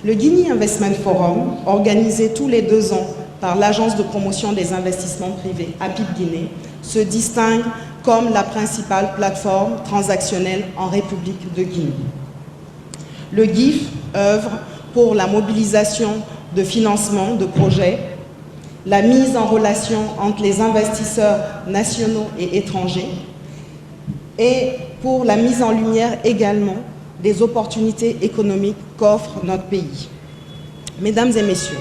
Le Guinea Investment Forum, organisé tous les 2 ans par l'Agence de promotion des investissements privés, APIP Guinée, se distingue comme la principale plateforme transactionnelle en République de Guinée. Le GIF œuvre pour la mobilisation de financement de projets, la mise en relation entre les investisseurs nationaux et étrangers et pour la mise en lumière également des opportunités économiques qu'offre notre pays. Mesdames et messieurs,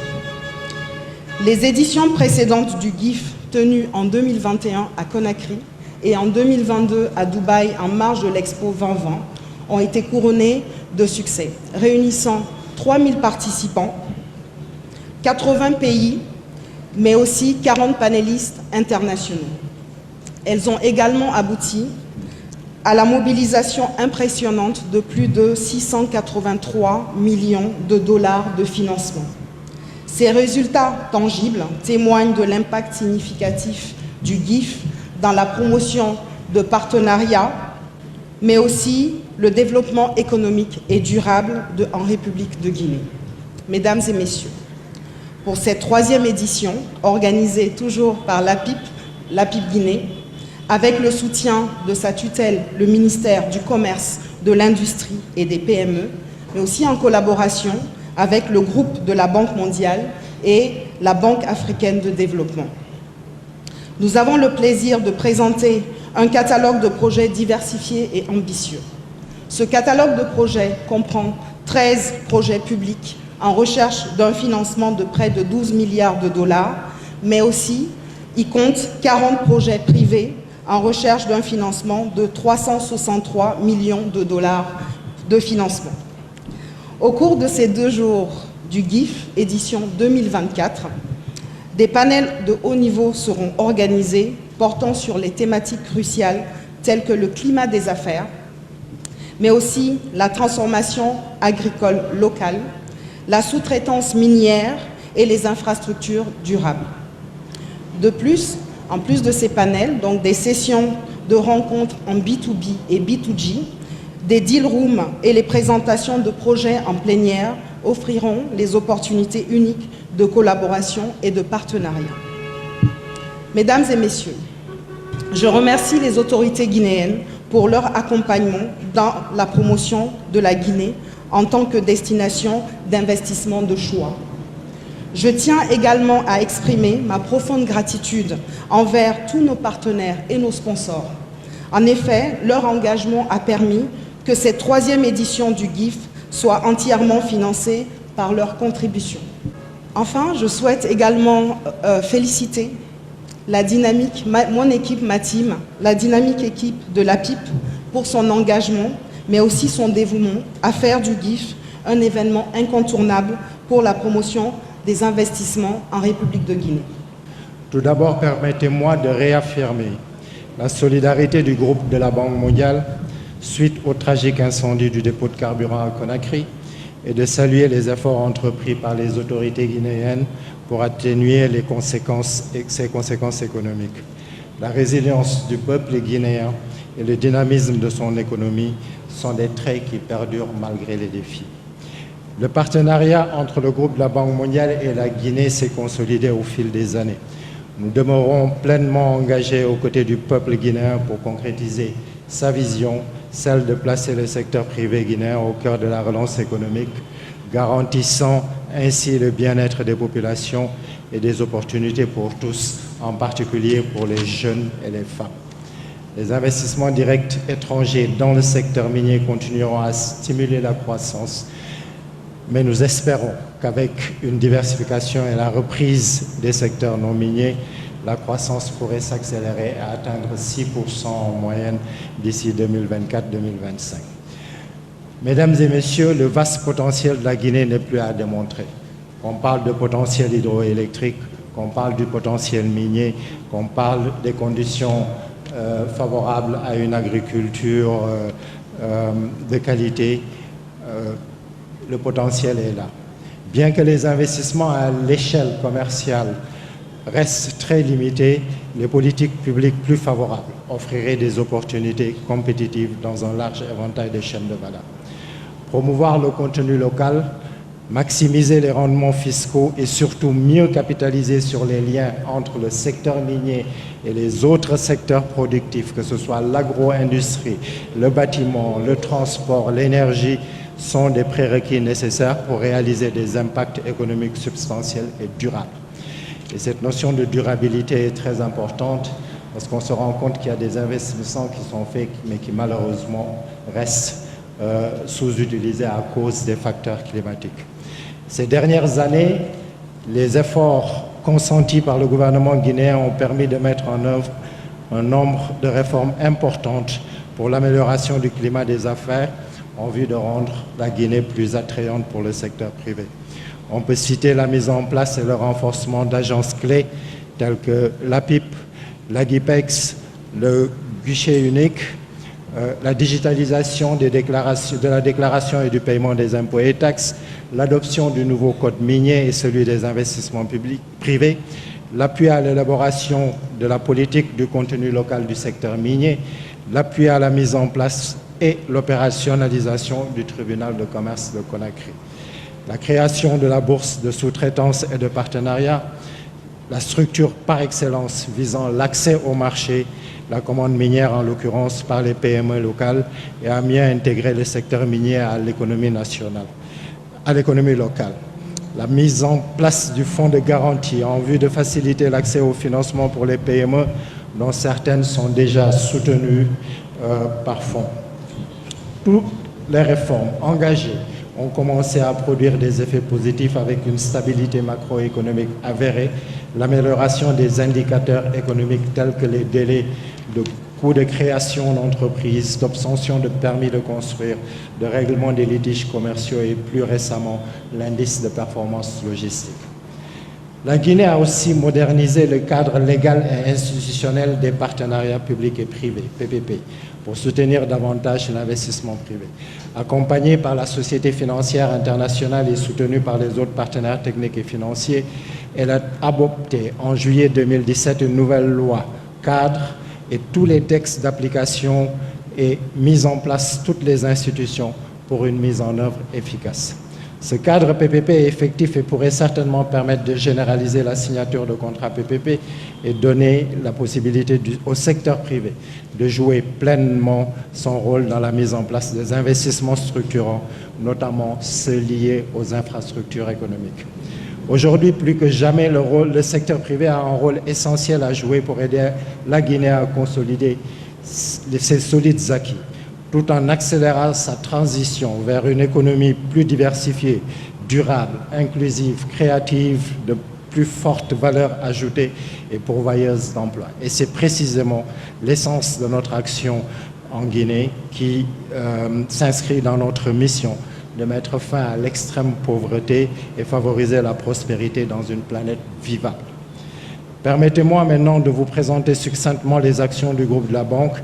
les éditions précédentes du GIF tenues en 2021 à Conakry et en 2022 à Dubaï en marge de l'Expo 2020 ont été couronnées de succès, réunissant 3000 participants, 80 pays, mais aussi 40 panélistes internationaux. Elles ont également abouti à la mobilisation impressionnante de plus de 683 millions de dollars de financement. Ces résultats tangibles témoignent de l'impact significatif du GIF dans la promotion de partenariats, mais aussi le développement économique et durable en République de Guinée. Mesdames et messieurs, pour cette 3e édition, organisée toujours par l'APIP Guinée, avec le soutien de sa tutelle, le ministère du Commerce, de l'Industrie et des PME, mais aussi en collaboration avec le groupe de la Banque mondiale et la Banque africaine de développement. Nous avons le plaisir de présenter un catalogue de projets diversifiés et ambitieux. Ce catalogue de projets comprend 13 projets publics en recherche d'un financement de près de 12 milliards de dollars, mais aussi il compte 40 projets privés en recherche d'un financement de 363 millions de dollars de financement. Au cours de ces 2 jours du GIF, édition 2024, des panels de haut niveau seront organisés portant sur les thématiques cruciales telles que le climat des affaires, mais aussi la transformation agricole locale, la sous-traitance minière et les infrastructures durables. De plus, en plus de ces panels, donc des sessions de rencontres en B2B et B2G, des deal rooms et les présentations de projets en plénière offriront les opportunités uniques de collaboration et de partenariat. Mesdames et messieurs, je remercie les autorités guinéennes pour leur accompagnement dans la promotion de la Guinée en tant que destination d'investissement de choix. Je tiens également à exprimer ma profonde gratitude envers tous nos partenaires et nos sponsors. En effet, leur engagement a permis que cette 3e édition du GIF soit entièrement financée par leur contribution. Enfin, je souhaite également féliciter la dynamique, mon équipe, ma team, la dynamique équipe de l'APIP pour son engagement, mais aussi son dévouement à faire du GIF un événement incontournable pour la promotion des investissements en République de Guinée. Tout d'abord, permettez-moi de réaffirmer la solidarité du groupe de la Banque mondiale suite au tragique incendie du dépôt de carburant à Conakry et de saluer les efforts entrepris par les autorités guinéennes pour atténuer ses conséquences économiques. La résilience du peuple guinéen et le dynamisme de son économie sont des traits qui perdurent malgré les défis. Le partenariat entre le groupe de la Banque mondiale et la Guinée s'est consolidé au fil des années. Nous demeurons pleinement engagés aux côtés du peuple guinéen pour concrétiser sa vision, celle de placer le secteur privé guinéen au cœur de la relance économique, garantissant ainsi le bien-être des populations et des opportunités pour tous, en particulier pour les jeunes et les femmes. Les investissements directs étrangers dans le secteur minier continueront à stimuler la croissance, mais nous espérons qu'avec une diversification et la reprise des secteurs non miniers, la croissance pourrait s'accélérer et atteindre 6% en moyenne d'ici 2024-2025. Mesdames et messieurs, le vaste potentiel de la Guinée n'est plus à démontrer. Qu'on parle de potentiel hydroélectrique, qu'on parle du potentiel minier, qu'on parle des conditions favorables à une agriculture de qualité, le potentiel est là. Bien que les investissements à l'échelle commerciale restent très limités, les politiques publiques plus favorables offriraient des opportunités compétitives dans un large éventail de chaînes de valeur. Promouvoir le contenu local, maximiser les rendements fiscaux et surtout mieux capitaliser sur les liens entre le secteur minier et les autres secteurs productifs, que ce soit l'agro-industrie, le bâtiment, le transport, l'énergie, sont des prérequis nécessaires pour réaliser des impacts économiques substantiels et durables. Et cette notion de durabilité est très importante parce qu'on se rend compte qu'il y a des investissements qui sont faits mais qui malheureusement restent sous-utilisés à cause des facteurs climatiques. Ces dernières années, les efforts consentis par le gouvernement guinéen ont permis de mettre en œuvre un nombre de réformes importantes pour l'amélioration du climat des affaires en vue de rendre la Guinée plus attrayante pour le secteur privé. On peut citer la mise en place et le renforcement d'agences clés telles que l'APIP, l'AGIPEX, le guichet unique, la digitalisation de la déclaration et du paiement des impôts et taxes, l'adoption du nouveau code minier et celui des investissements privés, l'appui à l'élaboration de la politique du contenu local du secteur minier, l'appui à la mise en place et l'opérationnalisation du tribunal de commerce de Conakry, la création de la bourse de sous-traitance et de partenariat, la structure par excellence visant l'accès au marché, la commande minière en l'occurrence par les PME locales et à mieux intégrer le secteur minier à l'économie nationale, à l'économie locale. La mise en place du fonds de garantie en vue de faciliter l'accès au financement pour les PME dont certaines sont déjà soutenues par fonds. Toutes les réformes engagées ont commencé à produire des effets positifs avec une stabilité macroéconomique avérée, l'amélioration des indicateurs économiques tels que les délais de coûts de création d'entreprises, d'obtention de permis de construire, de règlement des litiges commerciaux et plus récemment l'indice de performance logistique. La Guinée a aussi modernisé le cadre légal et institutionnel des partenariats publics et privés, PPP, pour soutenir davantage l'investissement privé. Accompagnée par la Société financière internationale et soutenue par les autres partenaires techniques et financiers, elle a adopté en juillet 2017 une nouvelle loi cadre et tous les textes d'application et mis en place toutes les institutions pour une mise en œuvre efficace. Ce cadre PPP est effectif et pourrait certainement permettre de généraliser la signature de contrats PPP et donner la possibilité au secteur privé de jouer pleinement son rôle dans la mise en place des investissements structurants, notamment ceux liés aux infrastructures économiques. Aujourd'hui, plus que jamais, le secteur privé a un rôle essentiel à jouer pour aider la Guinée à consolider ses solides acquis, tout en accélérant sa transition vers une économie plus diversifiée, durable, inclusive, créative, de plus forte valeur ajoutée et pourvoyeuse d'emplois. Et c'est précisément l'essence de notre action en Guinée qui s'inscrit dans notre mission de mettre fin à l'extrême pauvreté et favoriser la prospérité dans une planète vivable. Permettez-moi maintenant de vous présenter succinctement les actions du groupe de la Banque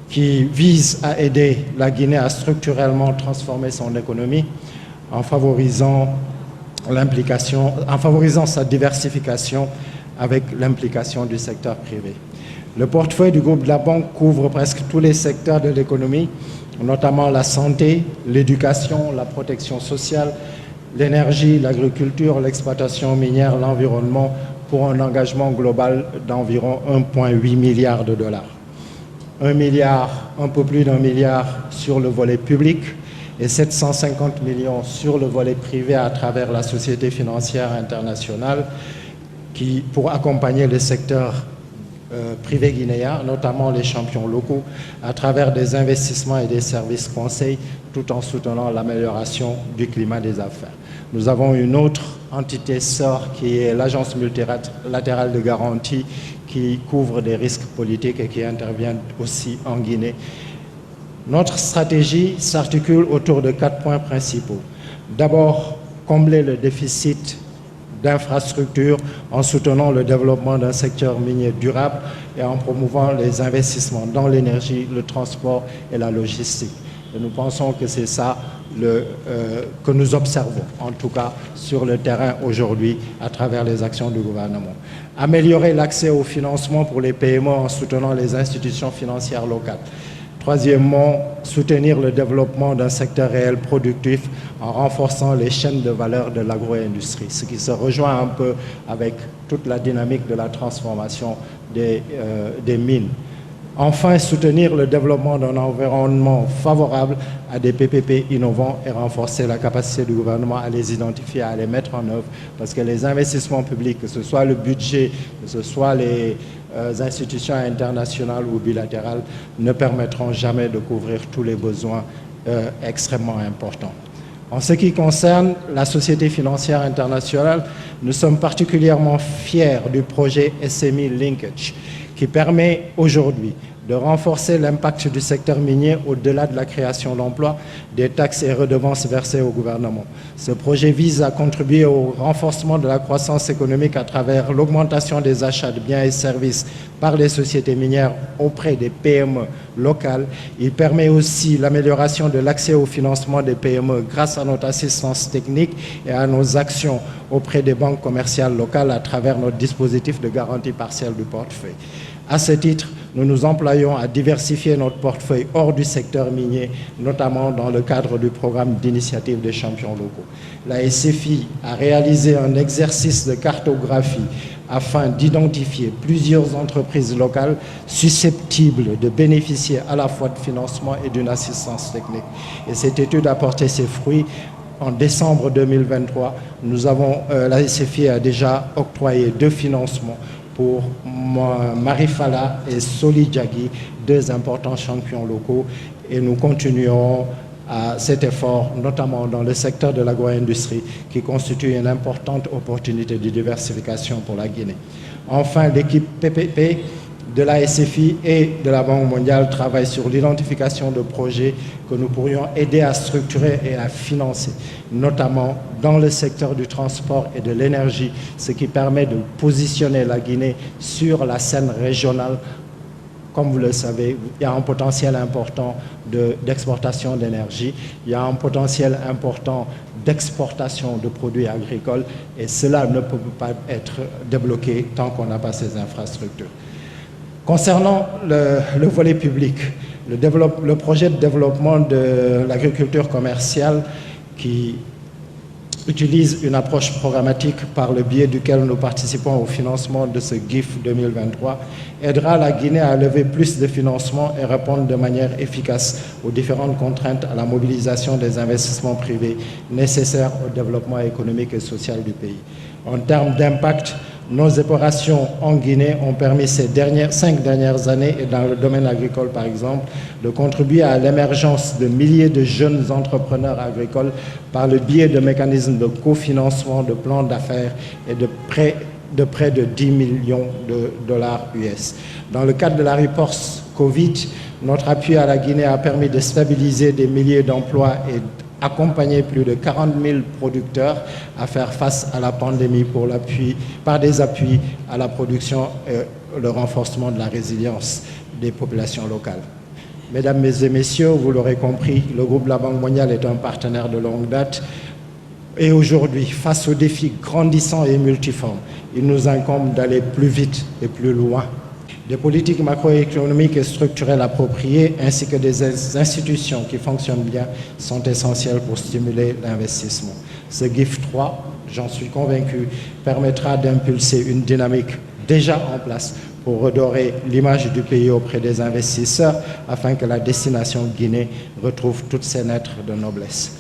qui vise à aider la Guinée à structurellement transformer son économie en favorisant sa diversification avec l'implication du secteur privé. Le portefeuille du groupe de la Banque couvre presque tous les secteurs de l'économie, notamment la santé, l'éducation, la protection sociale, l'énergie, l'agriculture, l'exploitation minière, l'environnement, pour un engagement global d'environ 1,8 milliard de dollars. Un peu plus d'1 milliard sur le volet public et 750 millions sur le volet privé à travers la Société financière internationale pour accompagner le secteur privé guinéen, notamment les champions locaux, à travers des investissements et des services conseils, tout en soutenant l'amélioration du climat des affaires. Nous avons une autre entité sœur qui est l'Agence multilatérale de garantie qui couvre des risques politiques et qui intervient aussi en Guinée. Notre stratégie s'articule autour de 4 points principaux. D'abord, combler le déficit d'infrastructures en soutenant le développement d'un secteur minier durable et en promouvant les investissements dans l'énergie, le transport et la logistique. Et nous pensons que c'est ça que nous observons, en tout cas sur le terrain aujourd'hui, à travers les actions du gouvernement. Améliorer l'accès au financement pour les PME en soutenant les institutions financières locales. Troisièmement, soutenir le développement d'un secteur réel productif en renforçant les chaînes de valeur de l'agro-industrie, ce qui se rejoint un peu avec toute la dynamique de la transformation des mines. Enfin, soutenir le développement d'un environnement favorable à des PPP innovants et renforcer la capacité du gouvernement à les identifier, à les mettre en œuvre, parce que les investissements publics, que ce soit le budget, que ce soit les institutions internationales ou bilatérales, ne permettront jamais de couvrir tous les besoins extrêmement importants. En ce qui concerne la Société financière internationale, nous sommes particulièrement fiers du projet SME Linkage, qui permet aujourd'hui de renforcer l'impact du secteur minier au-delà de la création d'emplois, des taxes et redevances versées au gouvernement. Ce projet vise à contribuer au renforcement de la croissance économique à travers l'augmentation des achats de biens et services par les sociétés minières auprès des PME locales. Il permet aussi l'amélioration de l'accès au financement des PME grâce à notre assistance technique et à nos actions auprès des banques commerciales locales à travers notre dispositif de garantie partielle du portefeuille. À ce titre, nous nous employons à diversifier notre portefeuille hors du secteur minier, notamment dans le cadre du programme d'initiative des champions locaux. La SFI a réalisé un exercice de cartographie afin d'identifier plusieurs entreprises locales susceptibles de bénéficier à la fois de financement et d'une assistance technique. Et cette étude a porté ses fruits. En décembre 2023, la SFI a déjà octroyé 2 financements pour Marifala et Solidjagi, 2 importants champions locaux, et nous continuerons à cet effort, notamment dans le secteur de l'agro-industrie, qui constitue une importante opportunité de diversification pour la Guinée. Enfin, l'équipe PPP de la SFI et de la Banque mondiale travaille sur l'identification de projets que nous pourrions aider à structurer et à financer, notamment dans le secteur du transport et de l'énergie, ce qui permet de positionner la Guinée sur la scène régionale. Comme vous le savez, il y a un potentiel important d'exportation d'énergie, il y a un potentiel important d'exportation de produits agricoles, et cela ne peut pas être débloqué tant qu'on n'a pas ces infrastructures. Concernant le volet public, le projet de développement de l'agriculture commerciale qui utilise une approche programmatique par le biais duquel nous participons au financement de ce GIF 2023 aidera la Guinée à lever plus de financement et répondre de manière efficace aux différentes contraintes à la mobilisation des investissements privés nécessaires au développement économique et social du pays. En termes d'impact, nos opérations en Guinée ont permis ces 5 dernières années, et dans le domaine agricole par exemple, de contribuer à l'émergence de milliers de jeunes entrepreneurs agricoles par le biais de mécanismes de cofinancement, de plans d'affaires et de près de 10 millions de dollars US. Dans le cadre de la riposte Covid, notre appui à la Guinée a permis de stabiliser des milliers d'emplois et accompagner plus de 40 000 producteurs à faire face à la pandémie par des appuis à la production et le renforcement de la résilience des populations locales. Mesdames et messieurs, vous l'aurez compris, le groupe de la Banque mondiale est un partenaire de longue date. Et aujourd'hui, face aux défis grandissants et multiformes, il nous incombe d'aller plus vite et plus loin. Des politiques macroéconomiques et structurelles appropriées, ainsi que des institutions qui fonctionnent bien, sont essentielles pour stimuler l'investissement. Ce GIF 3, j'en suis convaincu, permettra d'impulser une dynamique déjà en place pour redorer l'image du pays auprès des investisseurs, afin que la destination Guinée retrouve toutes ses lettres de noblesse.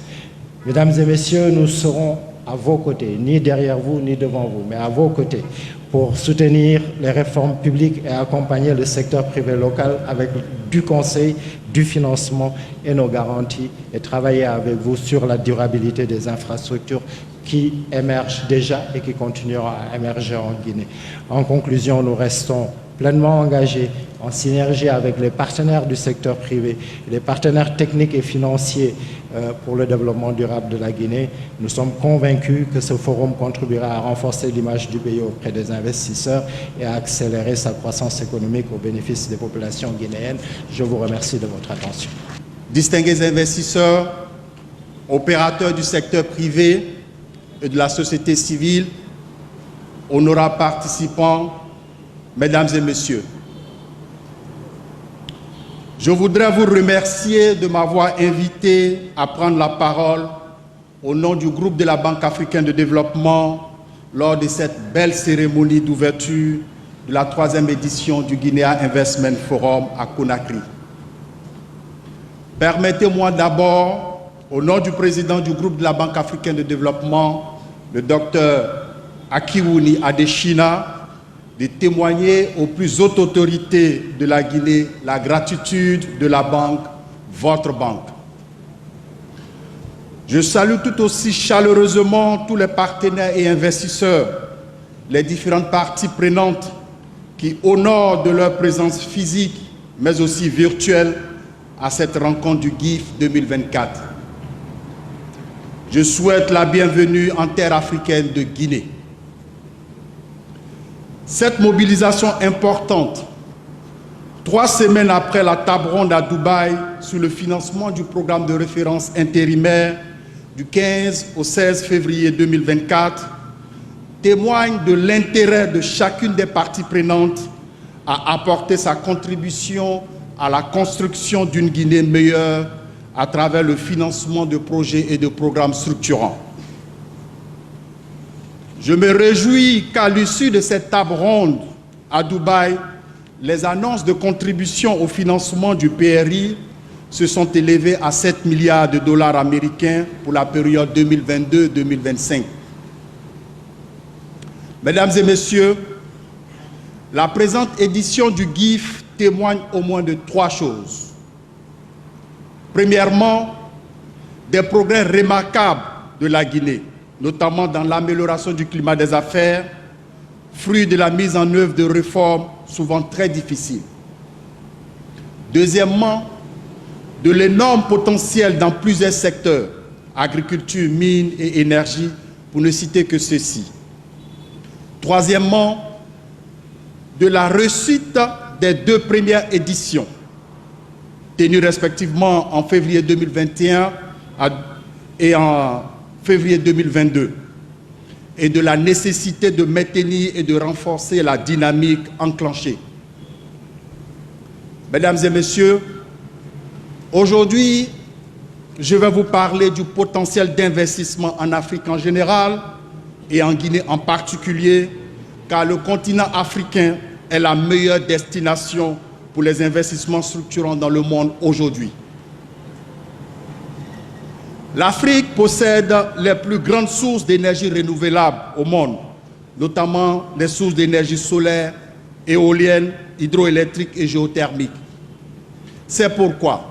Mesdames et messieurs, nous serons à vos côtés, ni derrière vous, ni devant vous, mais à vos côtés, pour soutenir les réformes publiques et accompagner le secteur privé local avec du conseil, du financement et nos garanties, et travailler avec vous sur la durabilité des infrastructures qui émergent déjà et qui continueront à émerger en Guinée. En conclusion, nous restons pleinement engagés en synergie avec les partenaires du secteur privé, les partenaires techniques et financiers pour le développement durable de la Guinée. Nous sommes convaincus que ce forum contribuera à renforcer l'image du pays auprès des investisseurs et à accélérer sa croissance économique au bénéfice des populations guinéennes. Je vous remercie de votre attention. Distingués investisseurs, opérateurs du secteur privé et de la société civile, honorables participants, mesdames et messieurs, Je voudrais vous remercier de m'avoir invité à prendre la parole au nom du groupe de la Banque africaine de développement lors de cette belle cérémonie d'ouverture de la 3e édition du Guinea Investment Forum à Conakry. Permettez-moi d'abord, au nom du président du groupe de la Banque africaine de développement, le docteur Akiwuni Adesina, de témoigner aux plus hautes autorités de la Guinée la gratitude de la banque, votre banque. Je salue tout aussi chaleureusement tous les partenaires et investisseurs, les différentes parties prenantes qui honorent de leur présence physique, mais aussi virtuelle, à cette rencontre du GIF 2024. Je souhaite la bienvenue en terre africaine de Guinée. Cette mobilisation importante, 3 semaines après la table ronde à Dubaï sur le financement du programme de référence intérimaire du 15 au 16 février 2024, témoigne de l'intérêt de chacune des parties prenantes à apporter sa contribution à la construction d'une Guinée meilleure à travers le financement de projets et de programmes structurants. Je me réjouis qu'à l'issue de cette table ronde à Dubaï, les annonces de contribution au financement du PRI se sont élevées à 7 milliards de dollars américains pour la période 2022-2025. Mesdames et messieurs, la présente édition du GIF témoigne au moins de 3 choses. Premièrement, des progrès remarquables de la Guinée, notamment dans l'amélioration du climat des affaires, fruit de la mise en œuvre de réformes souvent très difficiles. Deuxièmement, de l'énorme potentiel dans plusieurs secteurs, agriculture, mines et énergie, pour ne citer que ceux-ci. Troisièmement, de la réussite des 2 premières éditions, tenues respectivement en février 2021 et en février 2022, et de la nécessité de maintenir et de renforcer la dynamique enclenchée. Mesdames et messieurs, aujourd'hui, je vais vous parler du potentiel d'investissement en Afrique en général et en Guinée en particulier, car le continent africain est la meilleure destination pour les investissements structurants dans le monde aujourd'hui. L'Afrique possède les plus grandes sources d'énergie renouvelable au monde, notamment les sources d'énergie solaire, éolienne, hydroélectrique et géothermique. C'est pourquoi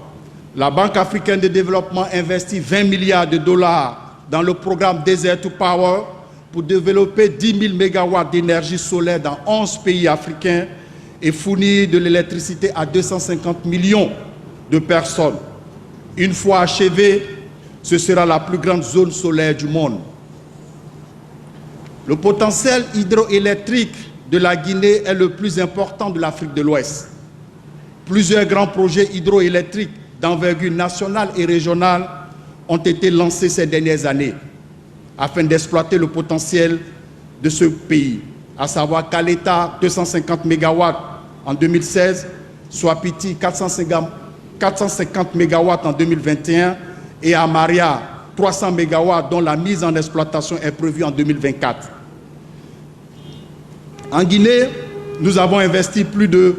la Banque africaine de développement investit 20 milliards de dollars dans le programme Desert to Power pour développer 10 000 mégawatts d'énergie solaire dans 11 pays africains et fournir de l'électricité à 250 millions de personnes. Une fois achevé, ce sera la plus grande zone solaire du monde. Le potentiel hydroélectrique de la Guinée est le plus important de l'Afrique de l'Ouest. Plusieurs grands projets hydroélectriques d'envergure nationale et régionale ont été lancés ces dernières années afin d'exploiter le potentiel de ce pays, à savoir Kaleta 250 MW en 2016, Swapiti 450 MW en 2021 et Amaria 300 MW dont la mise en exploitation est prévue en 2024. En Guinée, nous avons investi plus de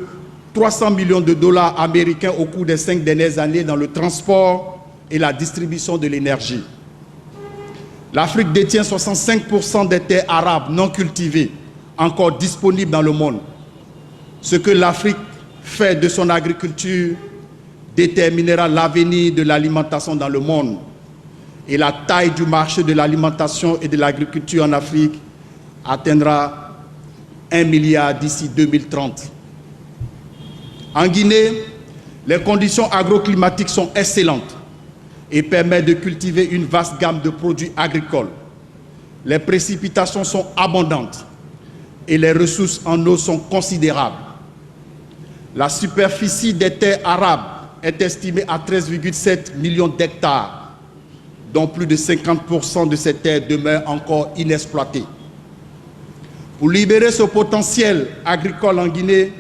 300 millions de dollars américains au cours des 5 dernières années dans le transport et la distribution de l'énergie. L'Afrique détient 65% des terres arabes non cultivées encore disponibles dans le monde. Ce que l'Afrique fait de son agriculture déterminera l'avenir de l'alimentation dans le monde. Et la taille du marché de l'alimentation et de l'agriculture en Afrique atteindra 1 milliard d'ici 2030. En Guinée, les conditions agroclimatiques sont excellentes et permettent de cultiver une vaste gamme de produits agricoles. Les précipitations sont abondantes et les ressources en eau sont considérables. La superficie des terres arabes est estimée à 13,7 millions d'hectares, dont plus de 50% de ces terres demeurent encore inexploitées. Pour libérer ce potentiel agricole en Guinée,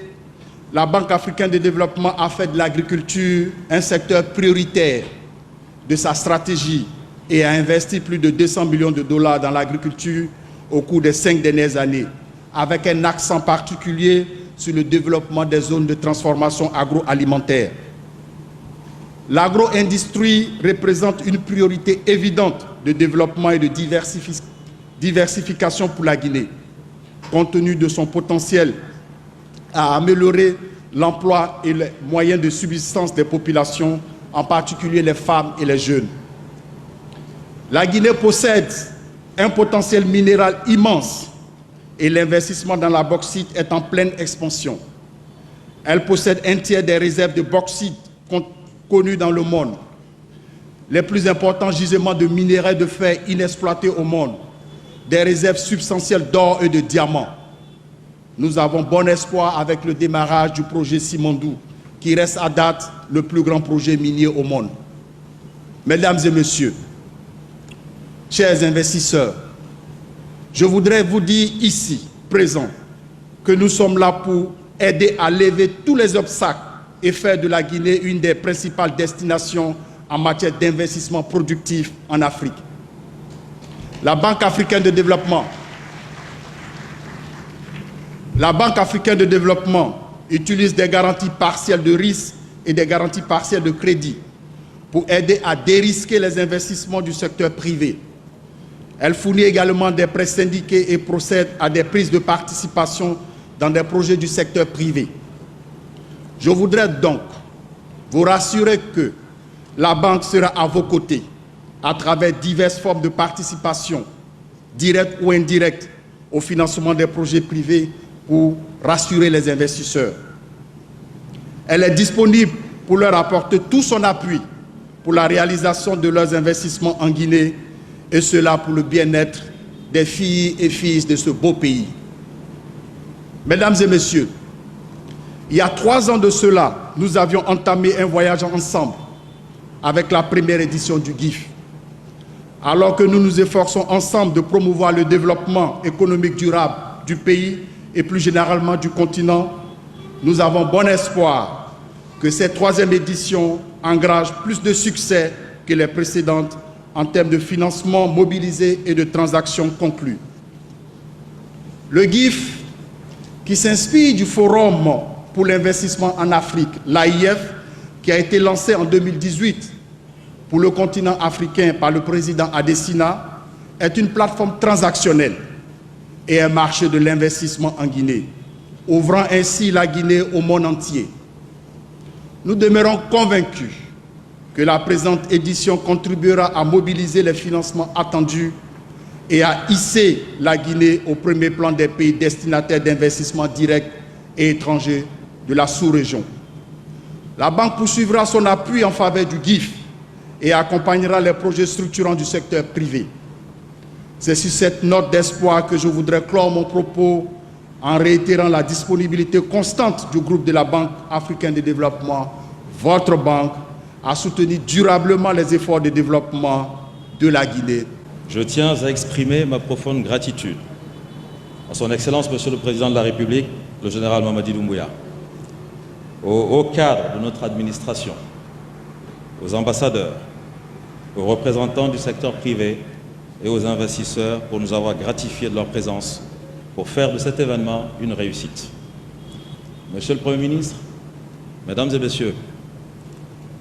la Banque africaine de développement a fait de l'agriculture un secteur prioritaire de sa stratégie et a investi plus de 200 millions de dollars dans l'agriculture au cours des 5 dernières années, avec un accent particulier sur le développement des zones de transformation agroalimentaire. L'agro-industrie représente une priorité évidente de développement et de diversification pour la Guinée, compte tenu de son potentiel à améliorer l'emploi et les moyens de subsistance des populations, en particulier les femmes et les jeunes. La Guinée possède un potentiel minéral immense et l'investissement dans la bauxite est en pleine expansion. Elle possède un tiers des réserves de bauxite connues dans le monde, les plus importants gisements de minerais de fer inexploités au monde, des réserves substantielles d'or et de diamants. Nous avons bon espoir avec le démarrage du projet Simandou, qui reste à date le plus grand projet minier au monde. Mesdames et messieurs, chers investisseurs, je voudrais vous dire ici, présents, que nous sommes là pour aider à lever tous les obstacles et faire de la Guinée une des principales destinations en matière d'investissement productif en Afrique. La Banque africaine de développement utilise des garanties partielles de risque et des garanties partielles de crédit pour aider à dérisquer les investissements du secteur privé. Elle fournit également des prêts syndiqués et procède à des prises de participation dans des projets du secteur privé. Je voudrais donc vous rassurer que la banque sera à vos côtés à travers diverses formes de participation, directe ou indirecte, au financement des projets privés pour rassurer les investisseurs. Elle est disponible pour leur apporter tout son appui pour la réalisation de leurs investissements en Guinée, et cela pour le bien-être des filles et fils de ce beau pays. Mesdames et messieurs, il y a 3 ans de cela, nous avions entamé un voyage ensemble avec la première édition du GIF. Alors que nous nous efforçons ensemble de promouvoir le développement économique durable du pays et plus généralement du continent, nous avons bon espoir que cette 3e édition engage plus de succès que les précédentes en termes de financement mobilisé et de transactions conclues. Le GIF, qui s'inspire du Forum pour l'investissement en Afrique, l'AIF, qui a été lancé en 2018 pour le continent africain par le président Adesina, est une plateforme transactionnelle et un marché de l'investissement en Guinée, ouvrant ainsi la Guinée au monde entier. Nous demeurons convaincus que la présente édition contribuera à mobiliser les financements attendus et à hisser la Guinée au premier plan des pays destinataires d'investissements directs et étrangers de la sous-région. La banque poursuivra son appui en faveur du GIF et accompagnera les projets structurants du secteur privé. C'est sur cette note d'espoir que je voudrais clore mon propos en réitérant la disponibilité constante du groupe de la Banque africaine de développement, votre banque, à soutenir durablement les efforts de développement de la Guinée. Je tiens à exprimer ma profonde gratitude à son Excellence, Monsieur le Président de la République, le général Mamadi Doumbouya, aux hauts cadres de notre administration, aux ambassadeurs, aux représentants du secteur privé et aux investisseurs pour nous avoir gratifiés de leur présence pour faire de cet événement une réussite. Monsieur le Premier ministre, Mesdames et Messieurs,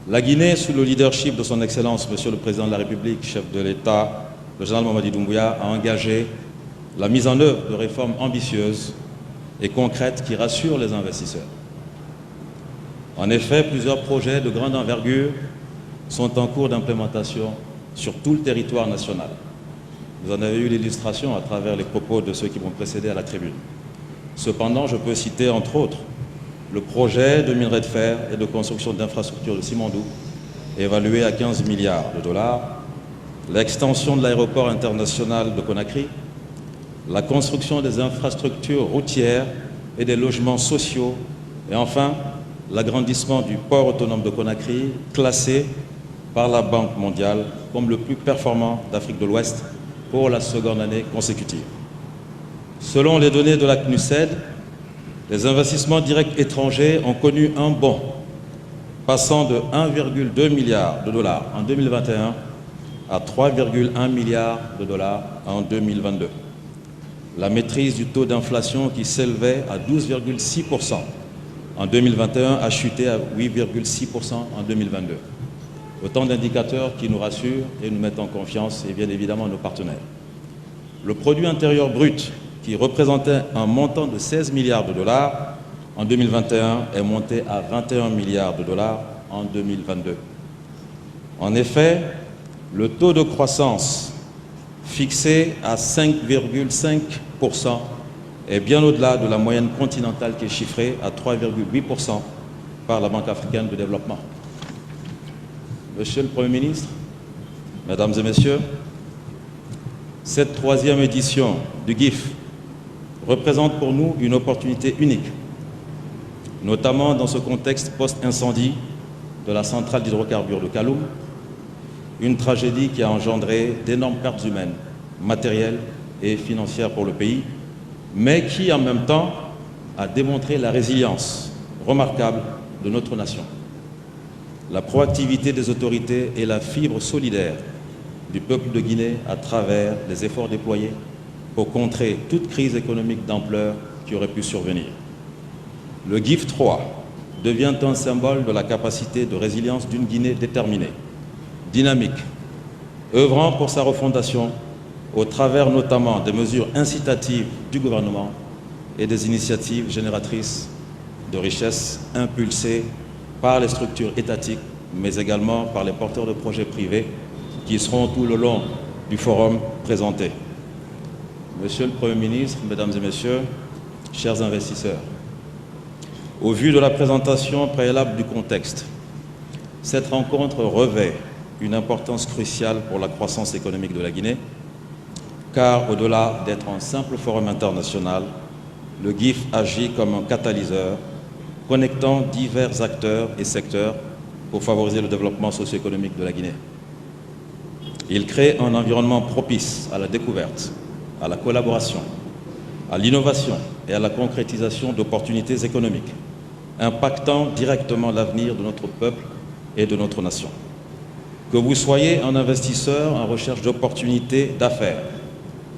la Guinée, sous le leadership de son Excellence, Monsieur le Président de la République, chef de l'État, le général Mamadi Doumbouya, a engagé la mise en œuvre de réformes ambitieuses et concrètes qui rassurent les investisseurs. En effet, plusieurs projets de grande envergure sont en cours d'implémentation sur tout le territoire national. Vous en avez eu l'illustration à travers les propos de ceux qui m'ont précédé à la tribune. Cependant, je peux citer entre autres le projet de minerai de fer et de construction d'infrastructures de Simandou, évalué à 15 milliards de dollars, l'extension de l'aéroport international de Conakry, la construction des infrastructures routières et des logements sociaux, et enfin, l'agrandissement du port autonome de Conakry, classé par la Banque mondiale comme le plus performant d'Afrique de l'Ouest pour la 2e année consécutive. Selon les données de la CNUSED, Les investissements directs étrangers ont connu un bond, passant de 1,2 milliard de dollars en 2021 à 3,1 milliards de dollars en 2022. La maîtrise du taux d'inflation qui s'élevait à 12,6% en 2021 a chuté à 8,6% en 2022. Autant d'indicateurs qui nous rassurent et nous mettent en confiance, et bien évidemment nos partenaires. Le produit intérieur brut, qui représentait un montant de 16 milliards de dollars en 2021, est monté à 21 milliards de dollars en 2022. En effet, le taux de croissance fixé à 5,5% est bien au-delà de la moyenne continentale qui est chiffrée à 3,8% par la Banque africaine de développement. Monsieur le Premier ministre, Mesdames et Messieurs, cette troisième édition du GIF représente pour nous une opportunité unique, notamment dans ce contexte post-incendie de la centrale d'hydrocarbures de Kaloum, une tragédie qui a engendré d'énormes pertes humaines, matérielles et financières pour le pays, mais qui en même temps a démontré la résilience remarquable de notre nation, la proactivité des autorités et la fibre solidaire du peuple de Guinée à travers les efforts déployés pour contrer toute crise économique d'ampleur qui aurait pu survenir. Le GIF 3 devient un symbole de la capacité de résilience d'une Guinée déterminée, dynamique, œuvrant pour sa refondation au travers notamment des mesures incitatives du gouvernement et des initiatives génératrices de richesses impulsées par les structures étatiques, mais également par les porteurs de projets privés qui seront tout le long du forum présentés. Monsieur le Premier ministre, Mesdames et Messieurs, chers investisseurs, au vu de la présentation préalable du contexte, cette rencontre revêt une importance cruciale pour la croissance économique de la Guinée, car au-delà d'être un simple forum international, le GIF agit comme un catalyseur connectant divers acteurs et secteurs pour favoriser le développement socio-économique de la Guinée. Il crée un environnement propice à la découverte, à la collaboration, à l'innovation et à la concrétisation d'opportunités économiques, impactant directement l'avenir de notre peuple et de notre nation. Que vous soyez un investisseur en recherche d'opportunités d'affaires,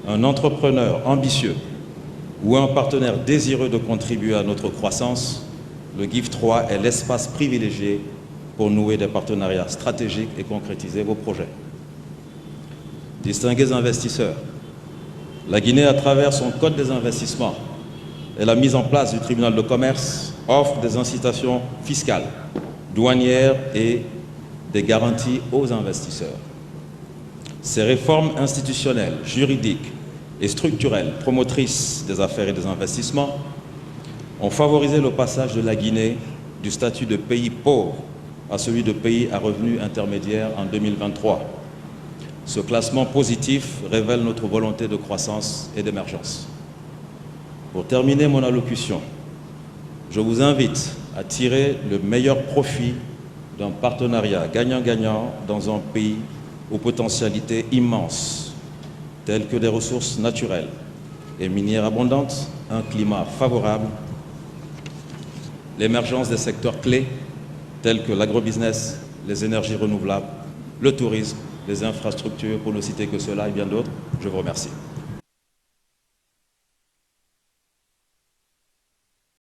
un entrepreneur ambitieux ou un partenaire désireux de contribuer à notre croissance, le GIF 3 est l'espace privilégié pour nouer des partenariats stratégiques et concrétiser vos projets. Distingués investisseurs, la Guinée, à travers son Code des investissements et la mise en place du tribunal de commerce, offre des incitations fiscales, douanières et des garanties aux investisseurs. Ces réformes institutionnelles, juridiques et structurelles promotrices des affaires et des investissements ont favorisé le passage de la Guinée du statut de pays pauvre à celui de pays à revenus intermédiaires en 2023. Ce classement positif révèle notre volonté de croissance et d'émergence. Pour terminer mon allocution, je vous invite à tirer le meilleur profit d'un partenariat gagnant-gagnant dans un pays aux potentialités immenses, telles que des ressources naturelles et minières abondantes, un climat favorable, l'émergence des secteurs clés tels que l'agrobusiness, les énergies renouvelables, le tourisme, les infrastructures, pour ne citer que cela et bien d'autres. Je vous remercie.